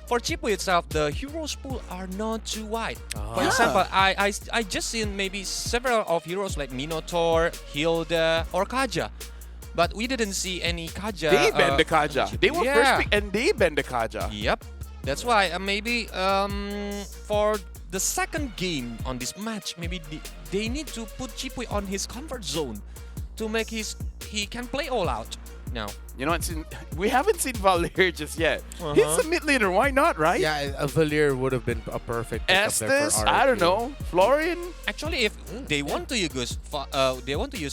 for Chipu itself, the heroes pool are not too wide. For Yeah. example, I just seen maybe several of heroes like Minotaur, Hilda, or Kaja. But we didn't see any Kaja. They banned the Kaja. They were first Yeah. pick and they banned the Kaja. Yep. That's why maybe for the second game on this match, maybe they need to put Chipu on his comfort zone to make he can play all out now. You know, we haven't seen Valir just yet. He's a mid laner. Why not, right? Yeah, a Valir would have been a perfect pick up there Estes, for I don't RRQ. know. Florian. Actually, if they want to use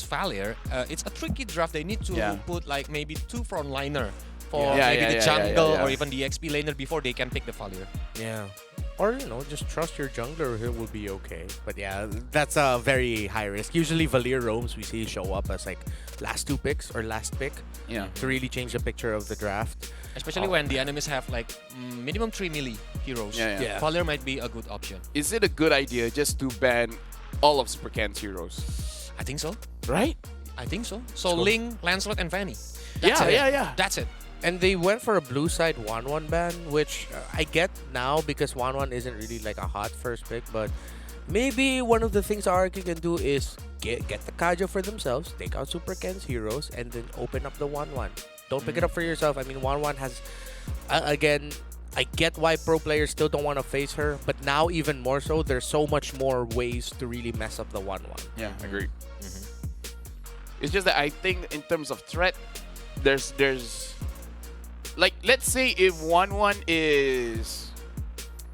Valir, it's a tricky draft. They need to put like maybe 2 frontliner for maybe the jungle or even the XP laner before they can pick the Valir. Yeah. Or, you know, just trust your jungler, it will be okay. But yeah, that's a very high risk. Usually Valir roams we see show up as like last 2 picks or last pick to really change the picture of the draft. Especially when the enemies have like minimum 3 melee heroes. Yeah. Valir might be a good option. Is it a good idea just to ban all of Super Can's heroes? I think so. Right? I think so. So Ling, Lancelot, and Fanny. Yeah. That's it. And they went for a blue side 1-1 ban, which I get now because 1-1 isn't really like a hot first pick. But maybe one of the things RRQ can do is get the Kaja for themselves, take out Super Ken's heroes, and then open up the 1-1. Don't pick it up for yourself. I mean, 1-1 has, again, I get why pro players still don't want to face her, but now even more so, there's so much more ways to really mess up the 1-1. Yeah, agreed. It's just that I think in terms of threat, there's like, let's say if 1-1 is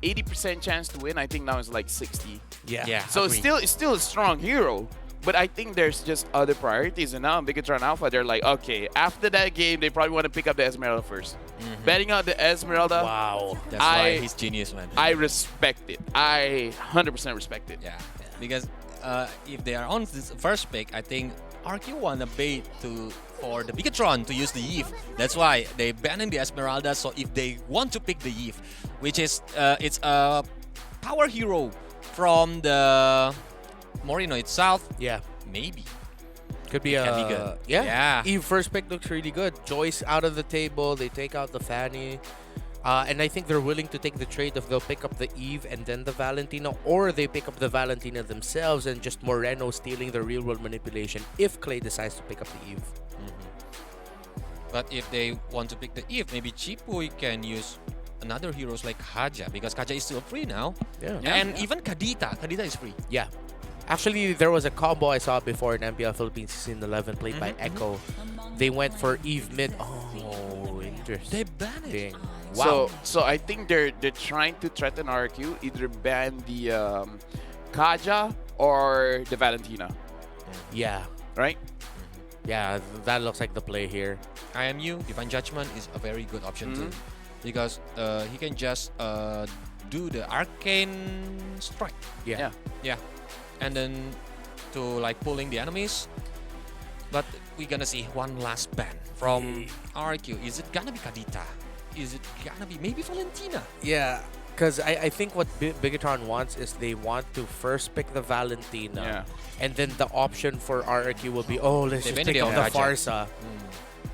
80% chance to win, I think now it's like 60. Yeah. So it's still a strong hero. But I think there's just other priorities. And now in Bigatron Alpha, they're like, okay, after that game, they probably want to pick up the Esmeralda first. Betting out the Esmeralda, Wow. That's why he's genius, man. I respect it. I 100% respect it. Yeah, because if they are on this first pick, I think RQ want to bait for the Bigatron to use the Eve. That's why they banning the Esmeralda. So if they want to pick the Eve, which is it's a power hero from the Morino itself, Yeah. maybe. Could be Can be good. Yeah. Yeah. Eve first pick looks really good. Joyce out of the table. They take out the Fanny. And I think they're willing to take the trade if they'll pick up the Eve and then the Valentina, or they pick up the Valentina themselves and just Moreno stealing the real world manipulation if Clay decides to pick up the Eve. But if they want to pick the Eve, maybe Chipuy can use another heroes like Kaja, because Kaja is still free now. Yeah. And even Kadita. Kadita is free. Yeah. Actually, there was a combo I saw before in MPL Philippines Season 11 played by Echo. They went for Eve mid. Oh, interesting. They banned it. Wow. So I think they're trying to threaten RQ, either ban the Kaja or the Valentina, Yeah. right? Yeah, that looks like the play here. IMU, Divine Judgment, is a very good option too, because he can just do the Arcane Strike. Yeah. And then to like pulling the enemies. But we're gonna see one last ban from RQ. Is it gonna be Kadita? Is it gonna be maybe Valentina? Yeah, because I think what Bigatron wants is they want to first pick the Valentina. And then the option for RRQ will be, let's They just ban pick the up the Kaja. Farsa.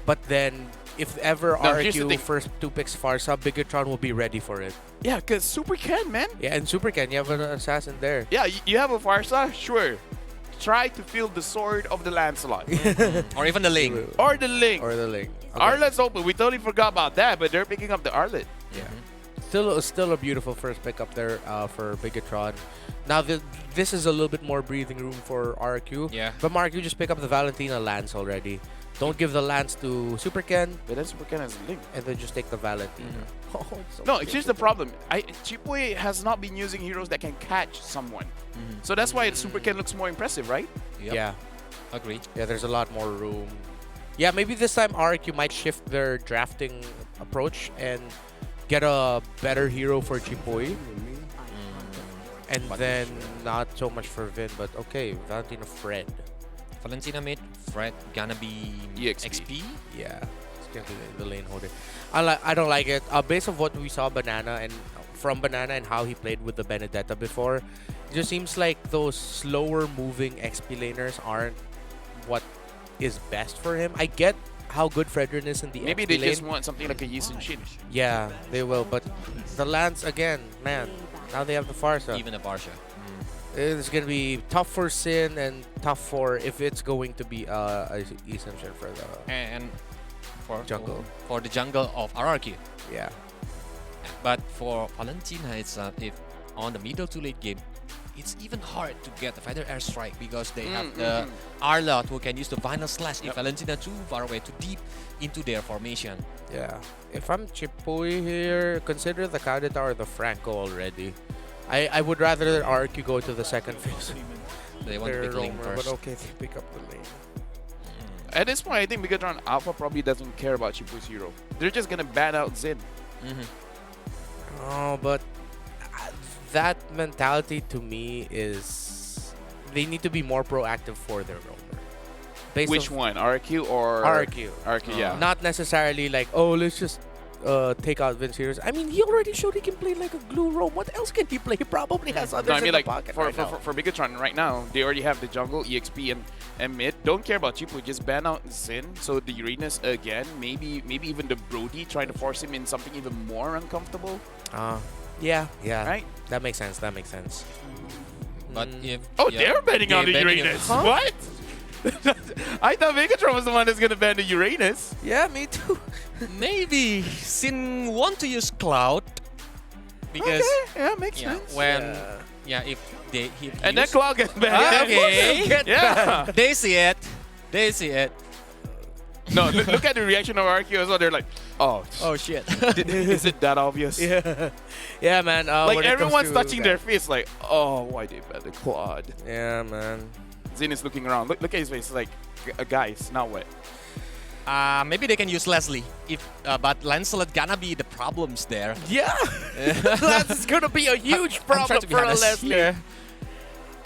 But then, if ever No, here's the RRQ thing. first 2 picks Farsa, Bigatron will be ready for it. Yeah, because Super Ken, man. Yeah, and Super Ken, you have an assassin there. Yeah, you have a Farsa? Sure. Try to fill the sword of the Lancelot. Or even the Ling. Or the Link. Or the Link. Okay. Arlet's open. We totally forgot about that, but they're picking up the Arlet. Yeah. Still a beautiful first pick up there for Bigatron. Now, this is a little bit more breathing room for RQ. Yeah. But RQ just pick up the Valentina Lance already. Don't give the Lance to Super Ken, But then Super Ken has Link. and then just take the Valentina. Oh, it's so No, here's the beautiful. problem. Chipoy has not been using heroes that can catch someone. So that's why Super Ken looks more impressive, right? Yep. Yeah. Agreed. Yeah, there's a lot more room. Yeah, maybe this time RQ might shift their drafting approach and get a better hero for Chipoy. And then not so much for Vin, but okay, Valentina Fred. Valentina mid, Fred gonna be EXP. XP. Yeah, it's gonna be the lane holder. I don't like it. Based on what we saw Banana and from Banana and how he played with the Benedetta before, it just seems like those slower moving XP laners aren't what is best for him. I get how good Fredrin is in the Maybe XP they lane. just want something like a Yi Sun Shin. Yeah, they will. But the lands again, man. Now they have the Farsa. Even a Barsha. It's gonna be tough for Sin and tough for if it's going to be a essential for the And for Jungle. for the jungle of RRQ. yeah. But for Valentina, it's if on the middle to late game, it's even hard to get the Feather Airstrike because they have the Arlot who can use the Vinyl Slash if Valentina too far away, too deep into their formation. Yeah. If I'm Chipoy here, consider the Kadita or the Franco already. I would rather RQ go to the second phase. They want to pick lane Roamer, first. but okay, they pick up the lane. At this point, I think Megatron Alpha probably doesn't care about Chipu's hero. They're just gonna ban out Zin. Oh, but that mentality to me is they need to be more proactive for their roamer. Based Which on one, RRQ or RQ? RRQ, yeah. Not necessarily like, oh, let's just take out Vince Heroes. I mean, he already showed he can play like a glue roam. What else can he play? He probably has others No, I mean, in like the pocket for, right for, now. for Megatron right now, they already have the jungle, EXP, and mid. Don't care about Chipu. Just ban out Zin. So the Uranus again, maybe even the Brody, trying to force him in something even more uncomfortable. Yeah. Right? That makes sense. That makes sense. But if Oh, they're betting on the betting Uranus. Huh? What? I thought Megatron was the one that's gonna ban the Uranus. Yeah, me too. maybe Sin want to use Cloud because Yeah, makes yeah, sense. when Yeah. if they he And then use- Claw gets banned. Okay. Yeah. they see it. They see it. No, look at the reaction of RQ as well. They're like, oh, Oh shit. is it that obvious? Yeah, man. Like when it comes everyone's to touching that- their face, like, oh, why they ban the Claude? Yeah, man. Zin is looking around. Look at his face. Like, guys, now what? Maybe they can use Leslie if but Lancelot gonna be the problems there. Yeah. That's gonna be a huge I'm trying problem to be for honest. Leslie. Yeah.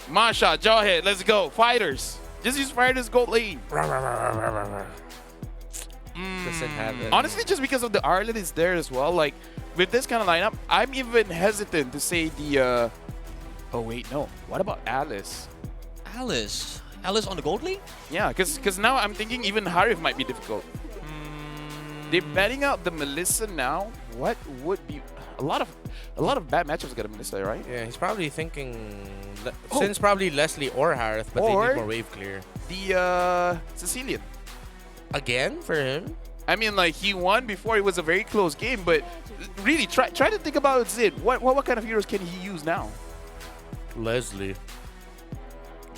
Masha, Jawhead, let's go. Fighters. Just use Fighters Gold Lane. Doesn't have it. Honestly, just because of the Arlet is there as well. Like, with this kind of lineup, I'm even hesitant to say the... Oh, wait, no. What about Alice? Alice. Alice on the gold lane? Yeah, because now I'm thinking even Harif might be difficult. They're betting out the Melissa now. What would be... A lot of bad matchups got a Melissa, right? Yeah, he's probably thinking Oh. since probably Leslie or Harith, but they Or- need more wave clear. The Sicilian. Again for him? I mean, like, he won before. It was a very close game, but really, try to think about Zid. What kind of heroes can he use now? Leslie.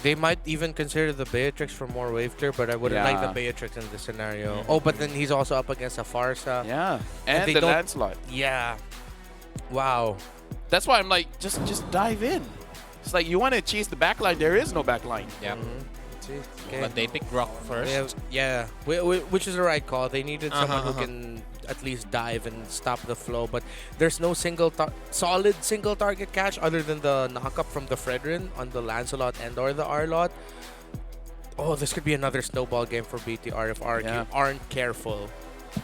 They might even consider the Beatrix for more wave clear, but I wouldn't like Yeah. the Beatrix in this scenario. Oh, but then he's also up against a Farsa. Yeah, and they the don't- Lancelot. Yeah. Wow. That's why I'm like, just dive in. It's like you want to chase the backline. There is no backline. Yeah. Okay. But they pick Rock first. Yeah, which is the right call. They needed someone who Uh-huh. can at least dive and stop the flow, but there's no solid single target catch other than the knockup from the Fredrin on the Lancelot and or the Arlot. Oh, this could be another snowball game for BTR if RQ aren't careful.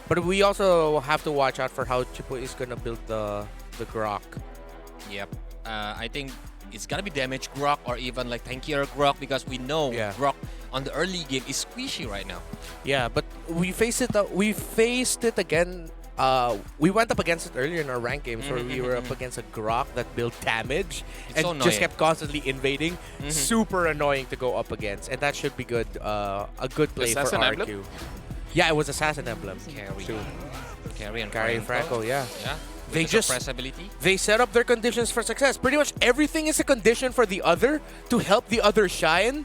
But we also have to watch out for how Chipo is gonna build the Grok. Yep. I think it's gonna be damage Grok or even like tankier Grok because we know Grok on the early game is squishy right now. Yeah, but we faced it. We faced it again. We went up against it earlier in our rank games where we were up against a Grok that built damage It's and so just annoying. kept constantly invading. Super annoying to go up against, and that should be good. A good play Assassin for Emblem? RQ. Yeah, it was Assassin Emblem. Carry. Too. Carry and Carry Franco, yeah. Yeah. They With the just- suppress ability. They set up their conditions for success. Pretty much everything is a condition for the other to help the other shine.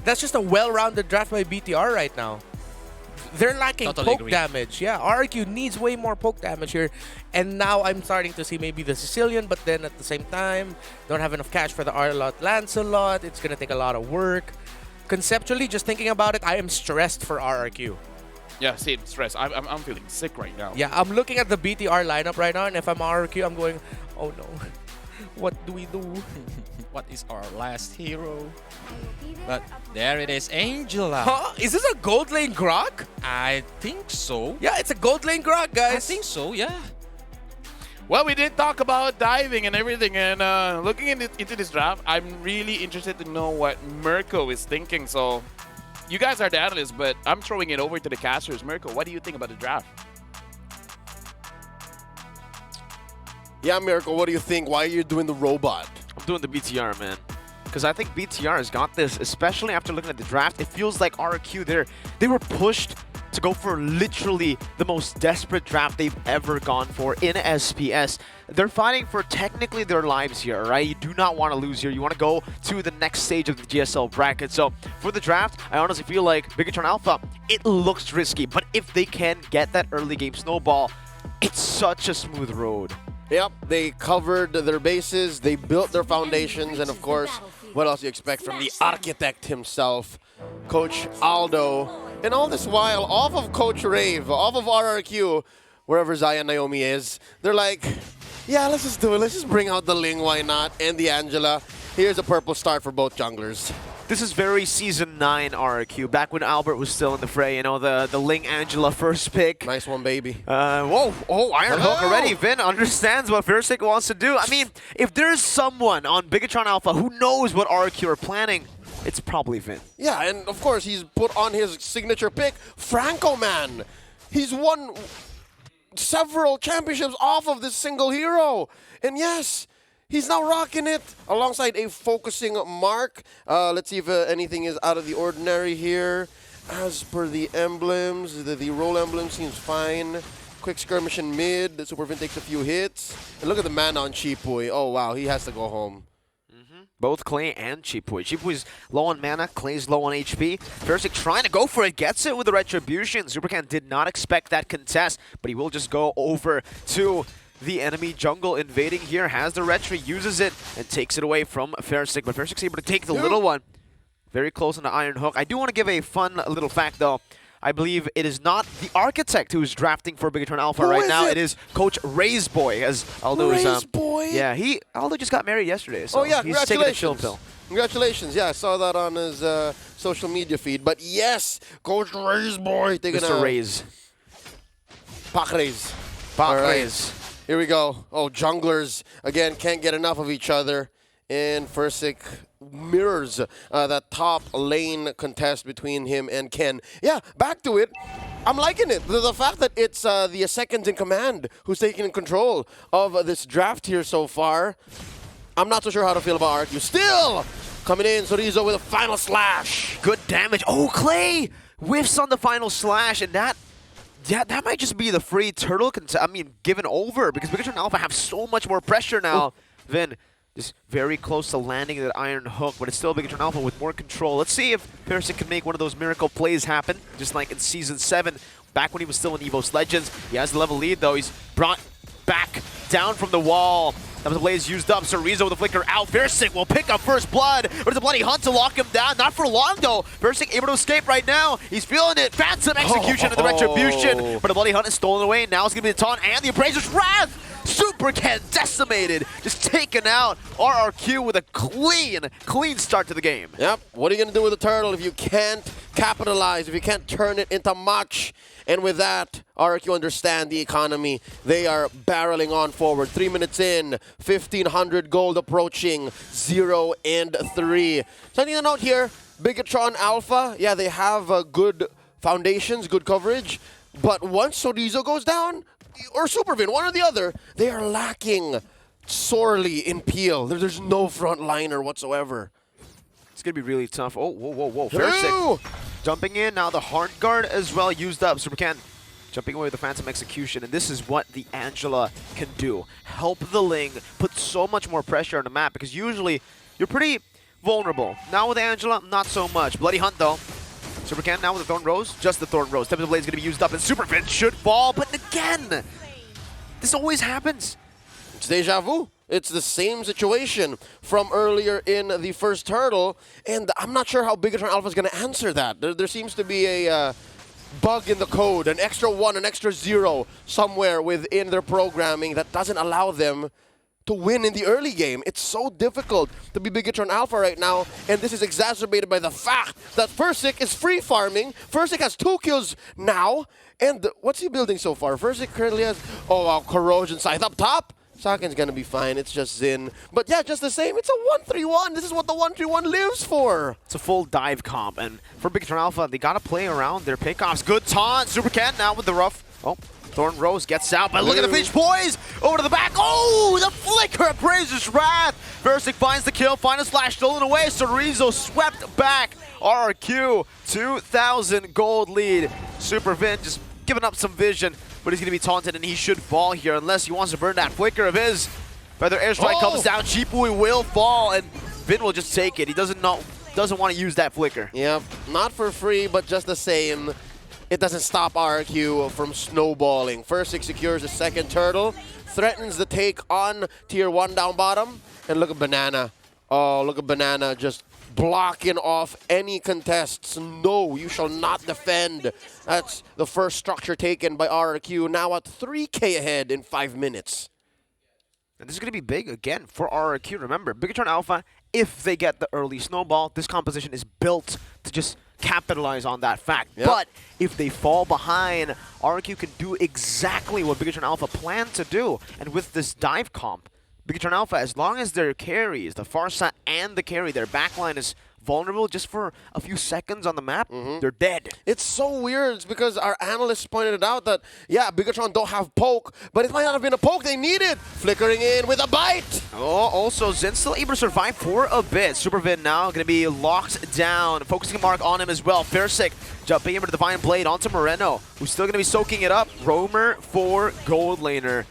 That's just a well-rounded draft by BTR right now. They're lacking Totally poke agree. damage. Yeah, RRQ needs way more poke damage here. And now I'm starting to see maybe the Sicilian, but then at the same time, don't have enough cash for the Arlot Lancelot. It's going to take a lot of work. Conceptually, just thinking about it, I am stressed for RRQ. Yeah, same stress. I'm feeling sick right now. Yeah, I'm looking at the BTR lineup right now, and if I'm RRQ, I'm going, oh no, what do we do? What is our last hero? But there it is, Angela. Huh? Is this a gold lane Grok? I think so. Yeah, it's a gold lane Grok, guys. I think so, yeah. Well, we did talk about diving and everything, and looking into this draft, I'm really interested to know what Mirko is thinking. So, you guys are the analysts, but I'm throwing it over to the casters. Miracle, what do you think about the draft? Yeah, Miracle, what do you think? Why are you doing the robot? I'm doing the BTR, man. Because I think BTR has got this, especially after looking at the draft. It feels like RRQ, they were pushed to go for literally the most desperate draft they've ever gone for in SPS. They're fighting for technically their lives here, right? You do not want to lose here. You want to go to the next stage of the GSL bracket. So for the draft, I honestly feel like Bigatron Alpha, it looks risky. But if they can get that early game snowball, it's such a smooth road. Yep, they covered their bases, they built their foundations, and of course, what else do you expect from the architect himself, Coach Aldo. And all this while, off of Coach Rave, off of RRQ, wherever Zaya Naomi is, they're like, yeah, let's just do it. Let's just bring out the Ling, why not? And the Angela. Here's a purple start for both junglers. This is very Season 9 RRQ, back when Albert was still in the fray, you know, the Ling Angela first pick. Nice one, baby. Whoa, Iron Hook already. Vin understands what Versick wants to do. I mean, if there's someone on Bigatron Alpha who knows what RRQ are planning, it's probably Vin. Yeah, and of course, he's put on his signature pick, Franco Man. He's won several championships off of this single hero. And yes, he's now rocking it alongside a focusing Mark. Let's see if anything is out of the ordinary here. As per the emblems, the role emblem seems fine. Quick skirmish in mid. The Superfin takes a few hits. And look at the mana on Chipui. Oh, wow. He has to go home. Both Clay and Chipui. Chipui's low on mana, Clay's low on HP. Versick trying to go for it, gets it with the Retribution. Supercan did not expect that contest, but he will just go over to the enemy jungle invading here, has the Retri, uses it, and takes it away from Versick. But Versick's able to take the little one. Very close on the Iron Hook. I do want to give a fun little fact, though. I believe it is not the architect who's drafting for Bigatron Alpha right now. It is Coach Ray's boy, as Aldo is. Boy. Yeah, Aldo just got married yesterday, so yeah, he's taking a chill pill. Congratulations. Yeah, I saw that on his social media feed. But yes, Coach Ray's boy. Mr. Ray's. Pak Ray's. Pak Ray's. Here we go. Oh, junglers, again, can't get enough of each other. And Versick mirrors that top lane contest between him and Ken. Yeah, back to it. I'm liking it. The fact that it's the seconds in command who's taking control of this draft here so far. I'm not so sure how to feel about RQ. Still coming in, Sorizo with a final slash. Good damage. Oh, Clay whiffs on the final slash, and that might just be the free turtle given over, because Bigatron Alpha have so much more pressure now. Vin just very close to landing that Iron Hook, but it's still Bigatron Alpha with more control. Let's see if Versick can make one of those miracle plays happen, just like in Season 7, back when he was still in EVOS Legends. He has the level lead, though. He's brought back down from the wall. That was the blaze used up. Sorizo with the flicker out. Versick will pick up first blood. But it's a bloody hunt to lock him down. Not for long, though. Versick able to escape right now. He's feeling it. Phantom execution and the retribution. But the bloody hunt is stolen away. Now it's going to be the taunt and the Appraiser's Wrath. Super Ken decimated. Just taken out. RRQ with a clean start to the game. Yep. What are you going to do with the turtle if you can't capitalize, if you can't turn it into much? And with that, RRQ understand the economy. They are barreling on forward. 3 minutes in, 1,500 gold approaching, 0 and 3. Something to note here, Bigatron Alpha, yeah, they have good foundations, good coverage. But once Sorizo goes down, or Supervin, one or the other, they are lacking sorely in peel. There's no front liner whatsoever. It's going to be really tough. Oh, whoa. Versick jumping in. Now the hard guard as well used up. Supercan jumping away with the Phantom Execution. And this is what the Angela can do. Help the Ling put so much more pressure on the map, because usually you're pretty vulnerable. Now with Angela, not so much. Bloody Hunt, though. Supercan now with the Thorn Rose. Just the Thorn Rose. Tempest Blade is going to be used up, and Superfin should fall. But again, this always happens. It's deja vu. It's the same situation from earlier in the first hurdle, and I'm not sure how Bigatron Alpha is going to answer that. There seems to be a bug in the code, an extra 1, an extra 0 somewhere within their programming that doesn't allow them to win in the early game. It's so difficult to be Bigatron Alpha right now, and this is exacerbated by the fact that Versick is free farming. Versick has 2 kills now, and what's he building so far? Versick currently has, Corrosion Scythe up top. Sakin's gonna be fine. It's just Zin. But yeah, just the same. It's a 1-3-1. This is what the 1-3-1 lives for. It's a full dive comp, and for Bigatron Alpha, they gotta play around their pickoffs. Good taunt, Super Ken now with the rough. Oh, Thorn Rose gets out, but look at the Finch boys! Over to the back, oh, the flicker of Razor's Wrath! Versik finds the kill, final slash stolen away, Sorizo swept back. RRQ, 2,000 gold lead. Super Vin just giving up some vision, but he's gonna be taunted and he should fall here unless he wants to burn that flicker of his. Feather Airstrike comes down, Cheapboy will fall, and Vin will just take it. He doesn't want to use that flicker. Yep, not for free, but just the same. It doesn't stop RRQ from snowballing. First, secures the second turtle, threatens the take on tier 1 down bottom, and look at Banana. Oh, look at Banana just blocking off any contests. No, you shall not defend. That's the first structure taken by RRQ, now at 3K ahead in 5 minutes. And this is going to be big again for RRQ. Remember, Bigatron Alpha, if they get the early snowball, this composition is built to just capitalize on that fact. Yep. But if they fall behind, RRQ can do exactly what Bigatron Alpha planned to do. And with this dive comp, Bigatron Alpha, as long as their carries, the Farsa and the carry, their backline is vulnerable just for a few seconds on the map, they're dead. It's so weird. It's because our analysts pointed it out that, yeah, Bigatron don't have poke, but it might not have been a poke they needed. Flickering in with a bite. Oh, also, Zen still able to survive for a bit. Super Vin now going to be locked down. Focusing mark on him as well. Fairsick jumping over to Divine Blade onto Moreno, who's still going to be soaking it up. Roamer for gold laner.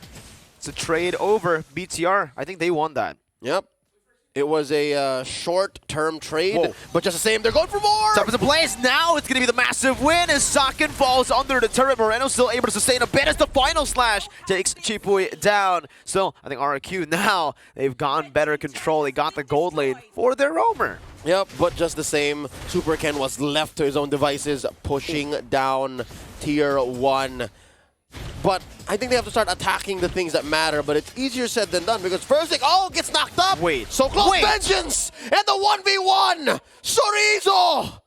It's a trade over BTR. I think they won that. Yep. It was a short-term trade, but just the same, they're going for more! Top of the place, now it's going to be the massive win as Sakin falls under the turret. Moreno still able to sustain a bit as the final slash takes Cheapboy down. So I think RRQ now, they've gone better control. They got the gold lane for their roamer. Yep, but just the same, Super Ken was left to his own devices, pushing down tier 1. But I think they have to start attacking the things that matter, but it's easier said than done because first gets knocked up. Wait. So close Vengeance and the 1v1. Sorizo.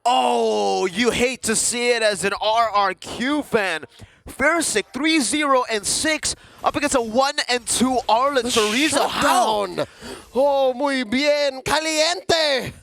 Oh, you hate to see it as an RRQ fan. Fairsick 3-0-6 up against a 1-2 Arlet. Sorizo, how? Oh, muy bien. Caliente.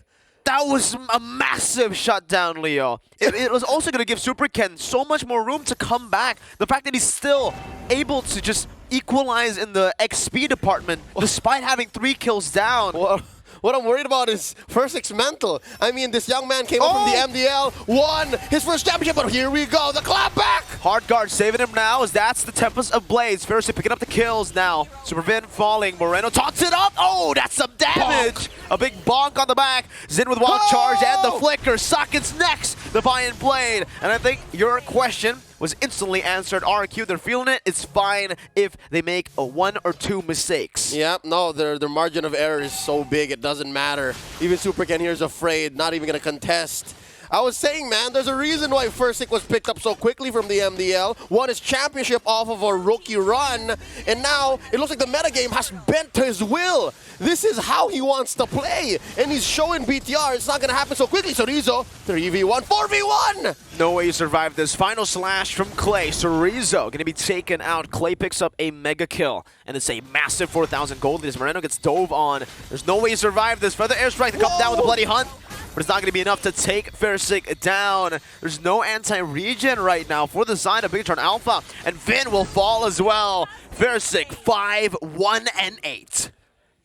That was a massive shutdown, Leo. It was also going to give Super Ken so much more room to come back. The fact that he's still able to just equalize in the XP department despite having 3 kills down. Well, what I'm worried about is First's mental. I mean, this young man came up from the MDL, won his first championship, but here we go, the clap back! Hard guard saving him now as that's the Tempest of Blades. First picking up the kills now. Super Vin falling. Moreno taunts it up. Oh, that's some damage. Bonk. A big bonk on the back. Zin with wild charge and the flicker. Sockets next. Defiant Blade. And I think your question was instantly answered. RRQ, they're feeling it. It's fine if they make a 1 or 2 mistakes. Yep, no, their margin of error is so big, it doesn't matter. Even Super Ken here is afraid, not even going to contest. I was saying, man, there's a reason why Firsick was picked up so quickly from the MDL, won his championship off of a rookie run, and now it looks like the metagame has bent to his will. This is how he wants to play, and he's showing BTR it's not going to happen so quickly. Sorizo, 3v1, 4v1! No way you survive this. Final slash from Clay. Sorizo going to be taken out. Clay picks up a mega kill, and it's a massive 4,000 gold. As Moreno gets dove on. There's no way you survive this. Feather Airstrike to come down with a bloody hunt. But it's not going to be enough to take Fairsick down. There's no anti-regen right now for the side of Bigatron Alpha. And Vin will fall as well. Fairsick 5-1-8.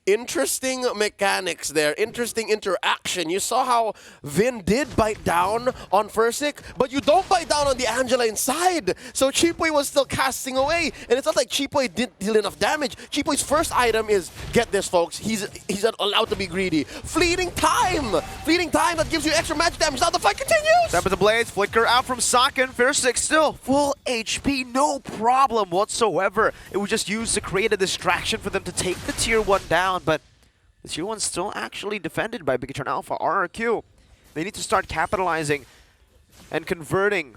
Interesting mechanics there, interesting interaction. You saw how Vin did bite down on Firsick, but you don't bite down on the Angela inside. So Cheapboy was still casting away, and it's not like Cheapboy didn't deal enough damage. Cheapboy's first item is, get this folks, he's allowed to be greedy. Fleeting time that gives you extra magic damage. Now the fight continues! Step with the blades, flicker out from Sakin. Fairsick still full HP, no problem whatsoever. It was just used to create a distraction for them to take the tier 1 down. But the tier 1's still actually defended by Bigatron Alpha. RRQ, they need to start capitalizing and converting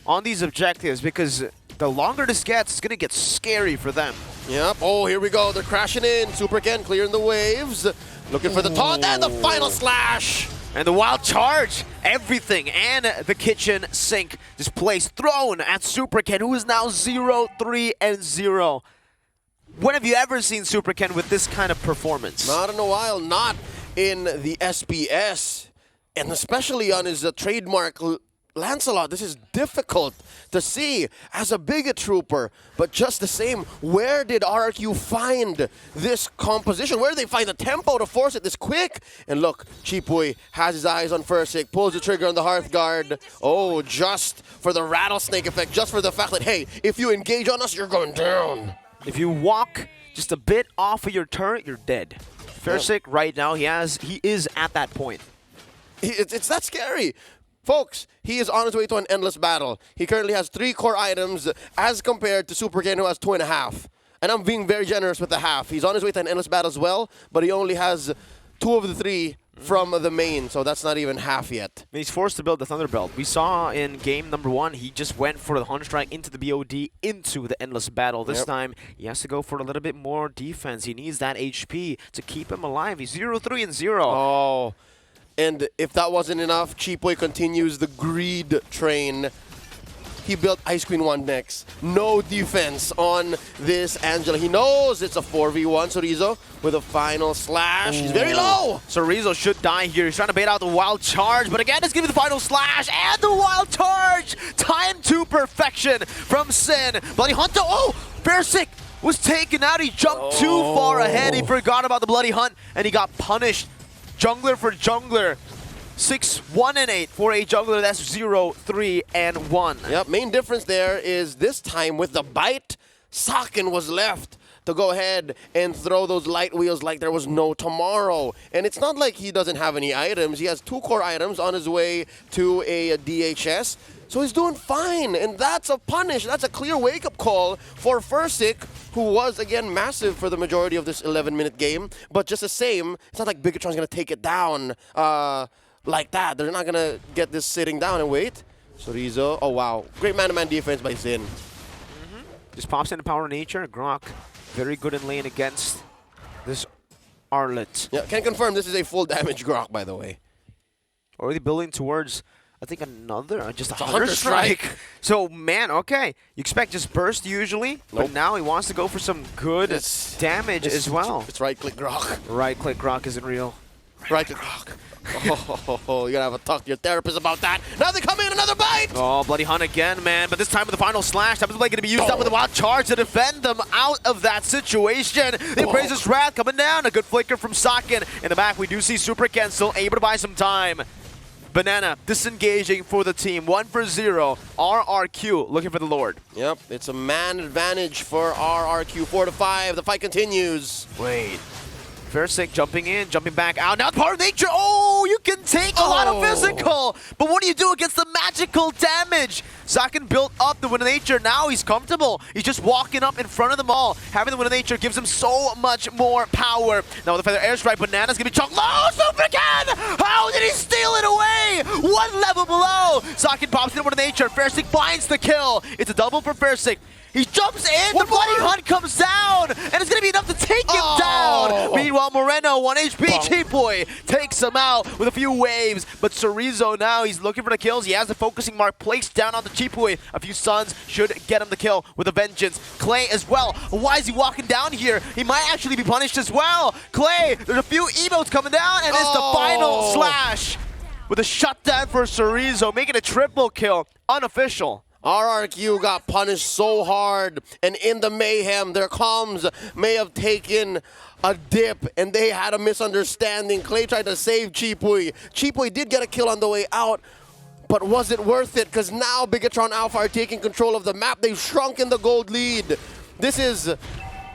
on these objectives because the longer this gets, it's going to get scary for them. Yep. Oh, here we go. They're crashing in. Super Ken clearing the waves. Looking for the taunt and the final slash. And the wild charge, everything, and the kitchen sink just placed, thrown at Super Ken, who is now 0-3-0. when have you ever seen Super Ken with this kind of performance? Not in a while, not in the SPS, and especially on his trademark Lancelot. This is difficult to see as a Bigot Trooper, but just the same, where did RRQ find this composition? Where did they find the tempo to force it this quick? And look, Chipoy has his eyes on Fursick, pulls the trigger on the Hearthguard. Oh, just for the rattlesnake effect, just for the fact that, hey, if you engage on us, you're going down. If you walk just a bit off of your turret, you're dead. Fursick right now, he is at that point. It's that scary. Folks, he is on his way to an endless battle. He currently has 3 core items as compared to Super Ken, who has 2.5. And I'm being very generous with the half. He's on his way to an endless battle as well, but he only has 2 of the 3 from the main, so that's not even half yet. He's forced to build the Thunderbelt. We saw in game number 1, he just went for the Hunter Strike into the BOD, into the endless battle. This time, he has to go for a little bit more defense. He needs that HP to keep him alive. He's 0-3 and 0. Oh. And if that wasn't enough, Chipoy continues the greed train. He built Ice Queen 1 next. No defense on this Angela. He knows it's a 4v1. Sorizo with a final slash. He's very low. Sorizo should die here. He's trying to bait out the wild charge, but again, it's giving the final slash and the wild charge. Time to perfection from Sin. Bloody Hunter. Oh, Fursick was taken out. He jumped too far ahead. He forgot about the Bloody Hunt, and he got punished. Jungler for jungler. 6-1-8 for a jungler. That's 0-3-1. Yep, main difference there is this time with the bite, Saken was left to go ahead and throw those light wheels like there was no tomorrow. And it's not like he doesn't have any items. He has 2 core items on his way to a DHS. So he's doing fine, and that's a punish. That's a clear wake-up call for Fursick, who was, again, massive for the majority of this 11-minute game. But just the same, it's not like Bigatron's going to take it down like that. They're not going to get this sitting down and wait. Sorizo, oh wow. Great man-to-man defense by Zin. Just pops into Power Nature. Grok, very good in lane against this Arlet. Yeah, can confirm this is a full damage Grok, by the way. Already building towards, I think, another, just a Hunter Hunter Strike. Strike. So, man, okay. You expect just burst usually, but now he wants to go for some good damage as well. It's right-click Grok. Right-click Grok isn't real. Right-click Grok. Oh, you're gonna have to talk to your therapist about that. Now they come in, another bite! Oh, Bloody Hunt again, man. But this time with the final slash, that was going to be used up with a wild charge to defend them out of that situation. The Appraiser's Wrath coming down. A good flicker from Saken. In the back, we do see Super Ken still able to buy some time. Banana disengaging for the team. 1-0. RRQ looking for the Lord. Yep, it's a man advantage for RRQ. 4-5. The fight continues. Wait. Fursick jumping in, jumping back out. Now Power Nature. Oh, you can take a lot of physical. But what do you do against the magical damage? Saken built up the Wind of Nature. Now he's comfortable. He's just walking up in front of them all. Having the Wind of Nature gives him so much more power. Now with the Feather Airstrike, Banana's going to be chunked low. Super again! How did he steal it away? 1 level below. Saken pops in the Wind of Nature. Fursick finds the kill. It's a double for Fursick. He jumps in, the Bloody Hunt comes down, and it's going to be enough to take him down. Meanwhile, Moreno, 1 HP, Chipoy takes him out with a few waves, but Sorizo now, he's looking for the kills. He has the focusing mark placed down on the Chipoy. A few stuns should get him the kill with a vengeance. Clay as well. Why is he walking down here? He might actually be punished as well. Clay, there's a few emotes coming down, and it's the final slash with a shutdown for Sorizo, making a triple kill, unofficial. RRQ got punished so hard, and in the mayhem, their comms may have taken a dip, and they had a misunderstanding. Clay tried to save Chipoy. Chipoy did get a kill on the way out, but was it worth it? Because now Bigatron Alpha are taking control of the map. They've shrunken the gold lead. This is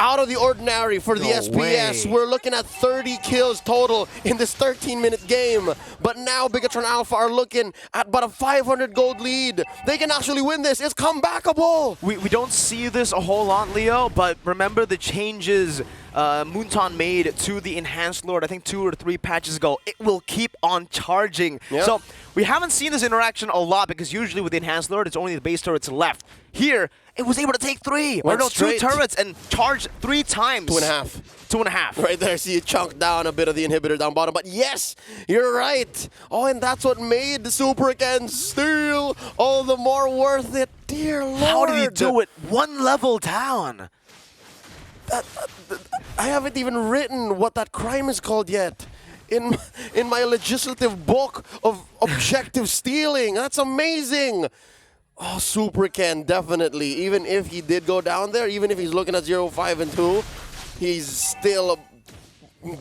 out of the ordinary for the SPS. We're looking at 30 kills total in this 13-minute game. But now Bigatron Alpha are looking at about a 500 gold lead. They can actually win this. It's comebackable. We don't see this a whole lot, Leo, but remember the changes Moonton made to the Enhanced Lord, I think 2 or 3 patches ago. It will keep on charging. Yep. So we haven't seen this interaction a lot because usually with the Enhanced Lord, it's only the base turrets left. Here, it was able to take 3, or no, 2 turrets and charge 3 times. 2.5. 2.5. Right there, see you chunk down a bit of the inhibitor down bottom. But yes, you're right. Oh, and that's what made the Super Ken steal all the more worth it. Dear Lord. How did he do it 1 level down? I haven't even written what that crime is called yet. In my legislative book of objective stealing. That's amazing. Oh, Super Ken, definitely. Even if he did go down there, even if he's looking at 0-5 and 2, he's still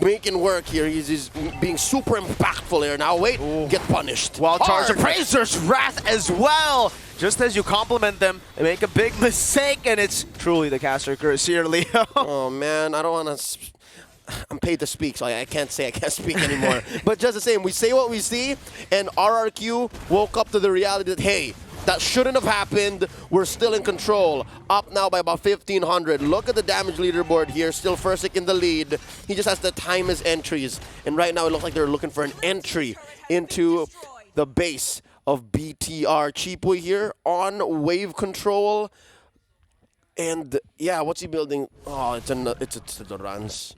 making work here. He's being super impactful here. Now wait, get punished. Wild charge Hard. Appraiser's Wrath as well. Just as you compliment them, they make a big mistake, and it's truly the caster curse here, Leo. Oh man, I don't want to. I'm paid to speak, so I can't say I can't speak anymore. But just the same, we say what we see, and RRQ woke up to the reality that, hey, that shouldn't have happened. We're still in control. Up now by about 1,500. Look at the damage leaderboard here. Still Fursic in the lead. He just has to time his entries. And right now it looks like they're looking for an entry into the base of BTR. Chipoy here on wave control. And yeah, what's he building? Oh, it's the runs.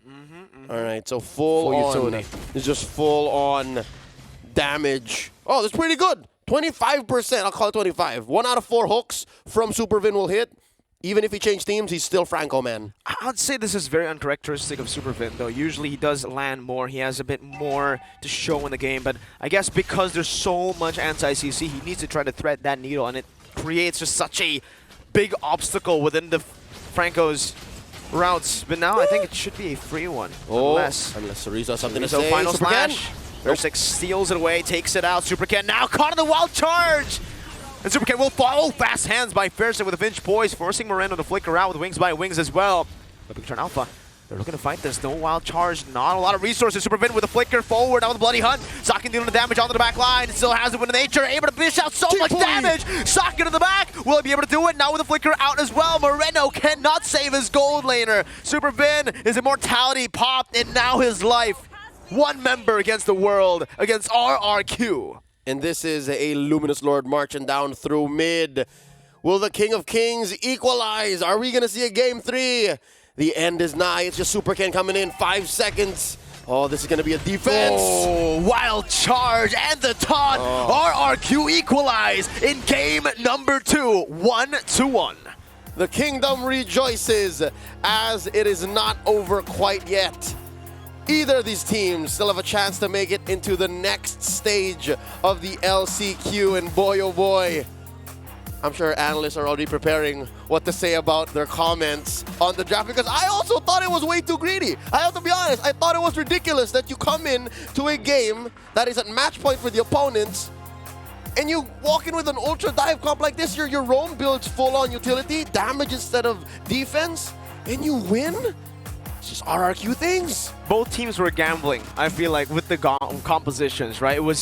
All right, so full on. utility. It's just full on damage. Oh, that's pretty good. 25%. I'll call it 25. 1 out of 4 hooks from Supervin will hit. Even if he changed teams, he's still Franco, man. I'd say this is very uncharacteristic of Supervin, though. Usually he does land more. He has a bit more to show in the game. But I guess because there's so much anti-CC, he needs to try to thread that needle, and it creates just such a big obstacle within the Franco's routes. But now I think it should be a free one. Unless Cerezo has something to So say. final Super Ken? slash. Versix steals it away, takes it out. Super Ken now caught in the wild charge! And Super Ken will fall. Fast hands by Fierce with a Finch poise, forcing Moreno to flicker out with Wings by Wings as well. But Big Turn Alpha, they're looking to fight this. No wild charge, not a lot of resources. Supervin with a flicker forward, now with a Bloody Hunt. Socket dealing the damage onto the back line. Still has it with nature, able to dish out so much damage. Socket to the back, will he be able to do it? Now with a flicker out as well. Moreno cannot save his gold laner. Supervin, his immortality popped, and now his life. One member against the world, against RRQ. And this is a Luminous Lord marching down through mid. Will the King of Kings equalize? Are we going to see a game 3? The end is nigh. It's just Super Ken coming in. 5 seconds. Oh, this is going to be a defense. Oh, wild charge and the taunt. RRQ equalize in game number 2, 1-1. The kingdom rejoices as it is not over quite yet. Either of these teams still have a chance to make it into the next stage of the LCQ, and boy oh boy, I'm sure analysts are already preparing what to say about their comments on the draft, because I also thought it was way too greedy. I have to be honest, I thought it was ridiculous that you come in to a game that is at match point for the opponents and you walk in with an ultra dive comp like this. Your roam builds full on utility, damage instead of defense, and you win? It's just RRQ things. Both teams were gambling, I feel like, with the compositions, right? It was